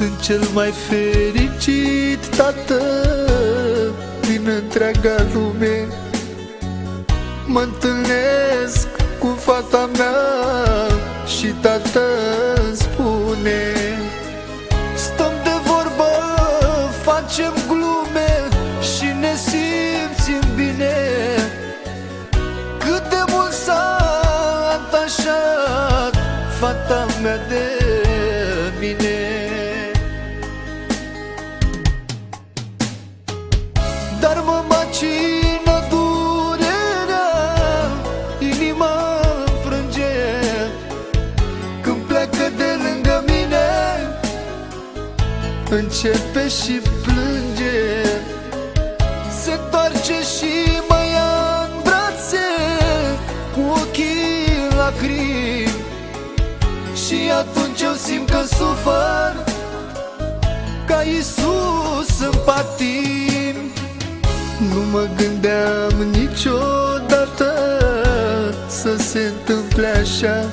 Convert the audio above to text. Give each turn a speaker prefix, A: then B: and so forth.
A: Sunt cel mai fericit tată din întreaga lume. Mă întâlnesc cu fata mea și tată îmi spune: stăm de vorbă, facem glume și ne simțim bine. Cât de mult s-a atașat fata mea de mine. Dar mă macină durerea, inima îmi frânge când pleacă de lângă mine. Începe și plânge, se întoarce și mă ia în brațe cu ochii în lacrimi. Și atunci eu simt că sufăr ca Iisus în patim. Nu mă gândeam niciodată să se întâmple așa,